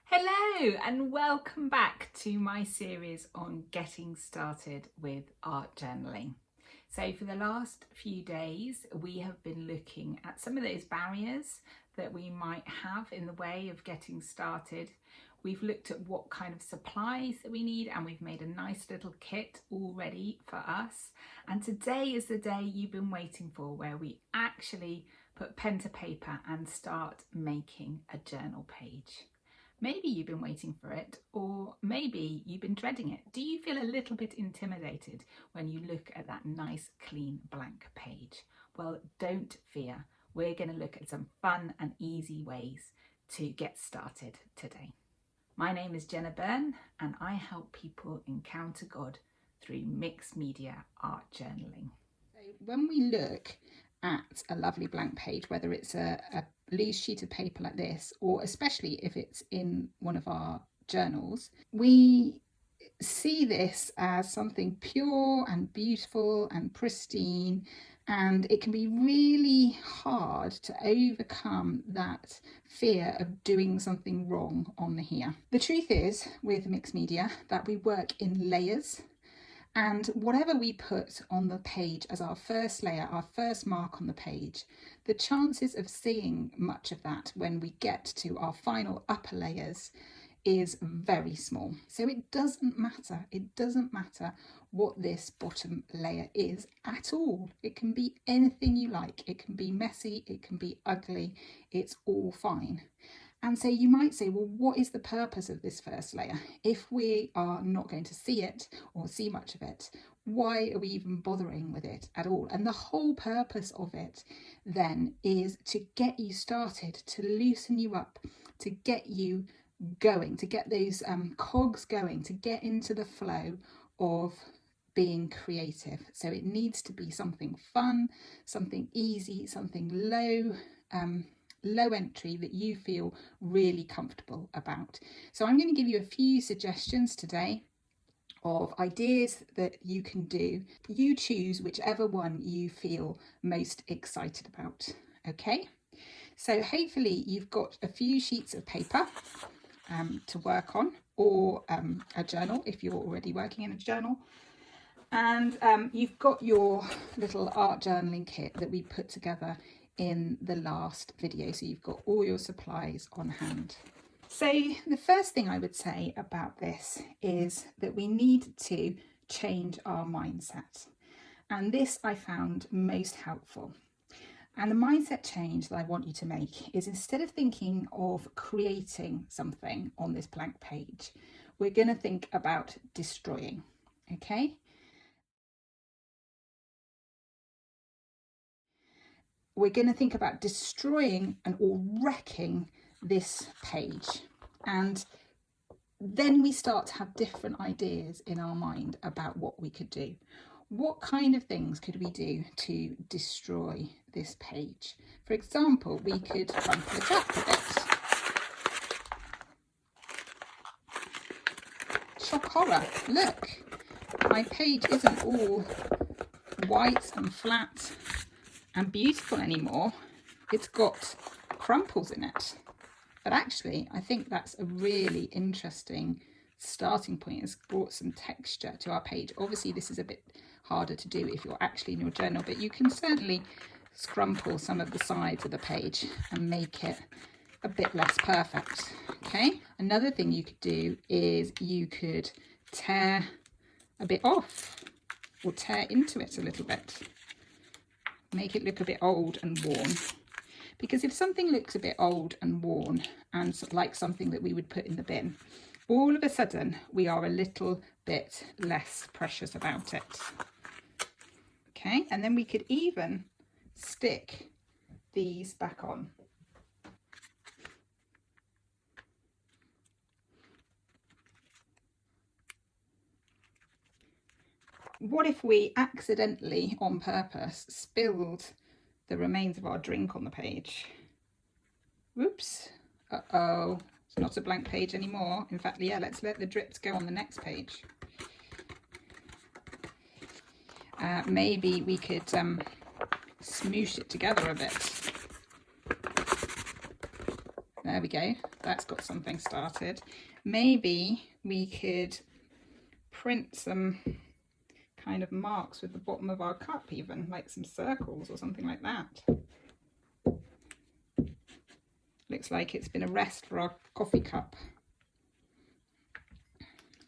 Hello and welcome back to my series on getting started with art journaling. So for the last few days we have been looking at some of those barriers that we might have in the way of getting started. We've looked at what kind of supplies that we need, and we've made a nice little kit all ready for us. And today is the day you've been waiting for, where we actually put pen to paper and start making a journal page. Maybe you've been waiting for it, or maybe you've been dreading it. Do you feel a little bit intimidated when you look at that nice, clean, blank page? Well, don't fear. We're going to look at some fun and easy ways to get started today. My name is Jenna and I help people encounter God through mixed media art journaling. When we look at a lovely blank page, whether it's a loose sheet of paper like this, or especially if it's in one of our journals, we see this as something pure and beautiful and pristine, and it can be really hard to overcome that fear of doing something wrong on here. The truth is, with mixed media, that we work in layers. And whatever we put on the page as our first layer, our first mark on the page, the chances of seeing much of that when we get to our final upper layers is very small. So it doesn't matter what this bottom layer is at all. It can be anything you like. It can be messy, it can be ugly, it's all fine. And so you might say, well, what is the purpose of this first layer? If we are not going to see it or see much of it, why are we even bothering with it at all? And the whole purpose of it then is to get you started, to loosen you up, to get you going, to get those cogs going, to get into the flow of being creative. So it needs to be something fun, something easy, something low entry that you feel really comfortable about. So I'm going to give you a few suggestions today of ideas that you can do. You choose whichever one you feel most excited about. Okay, so hopefully you've got a few sheets of paper to work on, or a journal if you're already working in a journal. And you've got your little art journaling kit that we put together in the last video, so you've got all your supplies on hand. So the first thing I would say about this is that we need to change our mindset, and this I found most helpful. And the mindset change that I want you to make is, instead of thinking of creating something on this blank page, we're going to think about destroying. Okay, we're going to think about destroying and or wrecking this page, and then we start to have different ideas in our mind about what we could do. What kind of things could we do to destroy this page? For example, we could crumple it up a bit. Shock horror, look, my page isn't all white and flat and beautiful anymore. It's got crumples in it. But actually, I think that's a really interesting starting point. It's brought some texture to our page. Obviously, this is a bit harder to do if you're actually in your journal, but you can certainly scrumple some of the sides of the page and make it a bit less perfect. Okay, another thing you could do is you could tear a bit off, or tear into it a little bit. Make it look a bit old and worn. Because if something looks a bit old and worn and like something that we would put in the bin, all of a sudden we are a little bit less precious about it. Okay, and then we could even stick these back on. What if we accidentally, on purpose, spilled the remains of our drink on the page? Whoops. Uh-oh. It's not a blank page anymore. In fact, yeah, let's let the drips go on the next page. Maybe we could smoosh it together a bit. There we go. That's got something started. Maybe we could print some kind of marks with the bottom of our cup, even like some circles or something like that. Looks like it's been a rest for our coffee cup.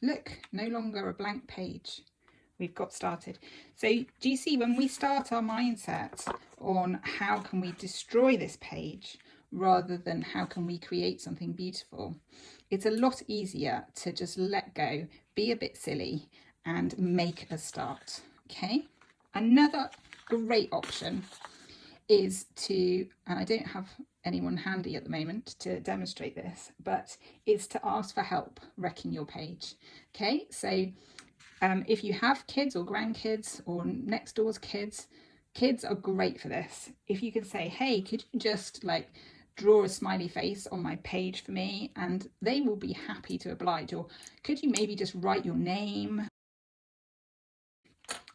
Look, no longer a blank page. We've got started. So do you see, when we start our mindset on how can we destroy this page rather than how can we create something beautiful, it's a lot easier to just let go, be a bit silly and make a start. Okay, another great option is to, and I don't have anyone handy at the moment to demonstrate this, but it's to ask for help wrecking your page. Okay, so if you have kids or grandkids or next door's kids are great for this. If you could say, hey, could you just like draw a smiley face on my page for me, and they will be happy to oblige. Or could you maybe just write your name?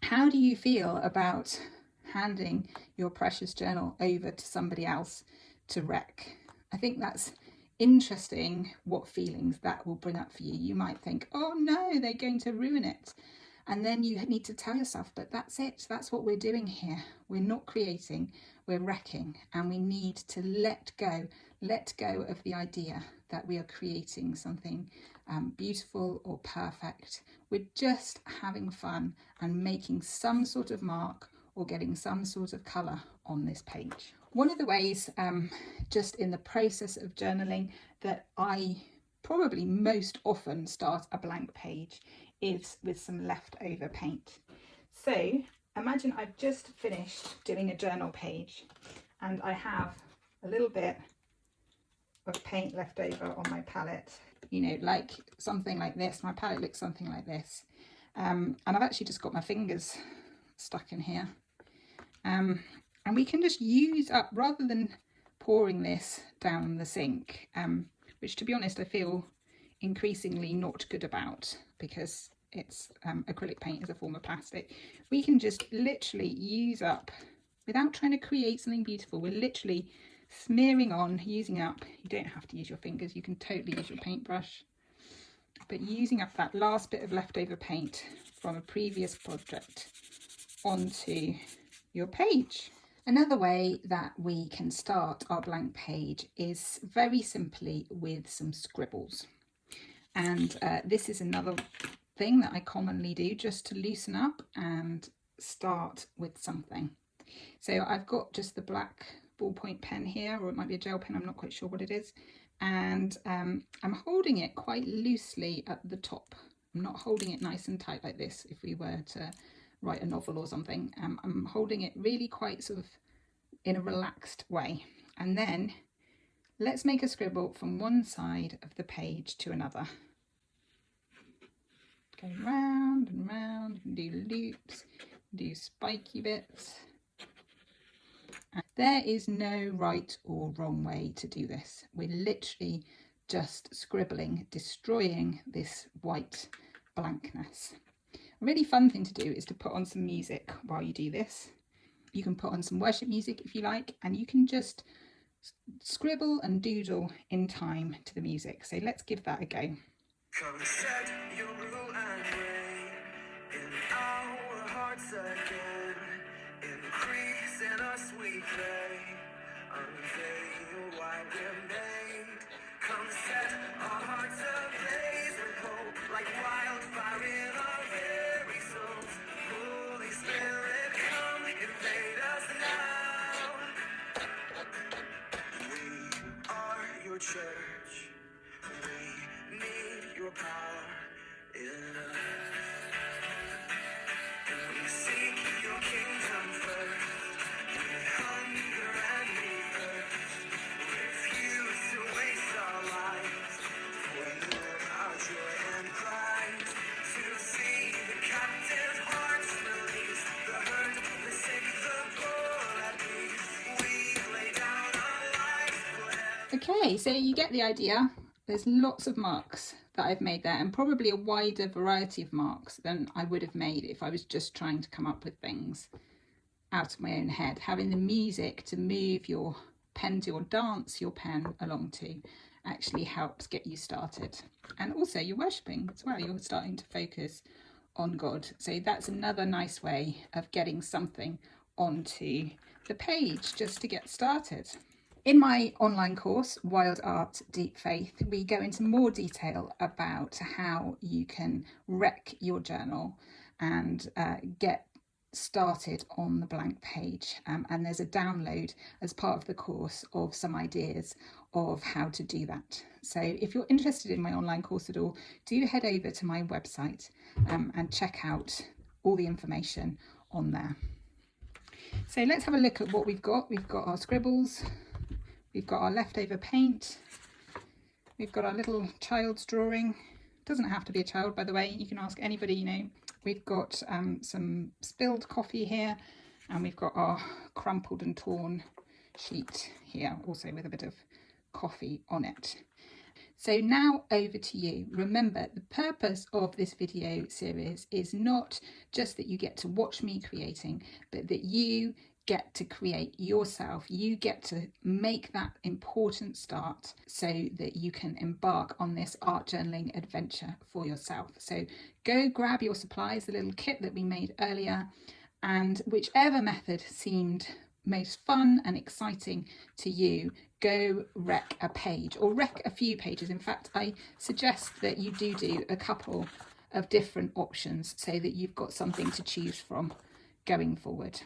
How do you feel about handing your precious journal over to somebody else to wreck? I think that's interesting what feelings that will bring up for you. You might think, oh no, they're going to ruin it. And then you need to tell yourself, but that's it. That's what we're doing here. We're not creating, we're wrecking. And we need to let go of the idea that we are creating something beautiful or perfect. We're just having fun and making some sort of mark or getting some sort of colour on this page. One of the ways, just in the process of journaling, that I probably most often start a blank page is with some leftover paint. So imagine I've just finished doing a journal page and I have a little bit of paint left over on my palette, you know, like something like this. My palette looks something like this, and I've actually just got my fingers stuck in here, and we can just use up, rather than pouring this down the sink, which to be honest I feel increasingly not good about, because it's acrylic paint is a form of plastic. We can just literally use up, without trying to create something beautiful, we're literally smearing on, using up. You don't have to use your fingers, you can totally use your paintbrush, but using up that last bit of leftover paint from a previous project onto your page. Another way that we can start our blank page is very simply with some scribbles. And this is another thing that I commonly do just to loosen up and start with something. So I've got just the black ballpoint pen here, or it might be a gel pen, I'm not quite sure what it is. And I'm holding it quite loosely at the top. I'm not holding it nice and tight like this if we were to write a novel or something. I'm holding it really quite sort of in a relaxed way. And then let's make a scribble from one side of the page to another. Go round and round, and do loops, do spiky bits. And there is no right or wrong way to do this. We're literally just scribbling, destroying this white blankness. A really fun thing to do is to put on some music while you do this. You can put on some worship music if you like, and you can just scribble and doodle in time to the music. So let's give that a go. Come set your rule and reign in our hearts again. Increase in us we pray. Unveil why we're made. Come set our hearts ablaze with hope, like wildfire in our very souls. Holy Spirit, come invade us now. We are your church. We need your power in us. And we seek your kingdom first. We hunger and we thirst. Refuse to waste our lives. For you are joy and pride. To see the captive hearts released. The hurt, the sick, the poor at peace. We lay down our lives forever. Okay, so you get the idea. There's lots of marks that I've made there, and probably a wider variety of marks than I would have made if I was just trying to come up with things out of my own head. Having the music to move your pen to, or dance your pen along to, actually helps get you started. And also you're worshipping as well, you're starting to focus on God. So that's another nice way of getting something onto the page just to get started. In my online course, Wild Art, Deep Faith, we go into more detail about how you can wreck your journal and get started on the blank page. And there's a download as part of the course of some ideas of how to do that. So if you're interested in my online course at all, do head over to my website and check out all the information on there. So let's have a look at what we've got. We've got our scribbles. We've got our leftover paint. We've got our little child's drawing. Doesn't have to be a child, by the way. You can ask anybody you know. We've got some spilled coffee here, and we've got our crumpled and torn sheet here, also with a bit of coffee on it. So now over to you. Remember, the purpose of this video series is not just that you get to watch me creating, but that you get to create yourself. You get to make that important start so that you can embark on this art journaling adventure for yourself. So go grab your supplies, the little kit that we made earlier, and whichever method seemed most fun and exciting to you, go wreck a page or wreck a few pages. In fact, I suggest that you do a couple of different options so that you've got something to choose from going forward.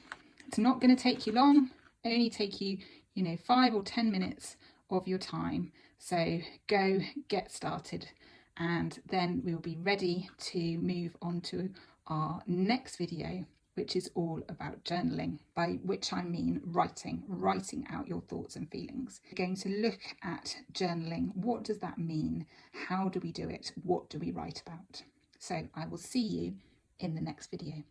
It's not going to take you long, only take you, 5 or 10 minutes of your time. So go get started, and then we'll be ready to move on to our next video, which is all about journaling, by which I mean writing out your thoughts and feelings. We're going to look at journaling. What does that mean? How do we do it? What do we write about? So I will see you in the next video.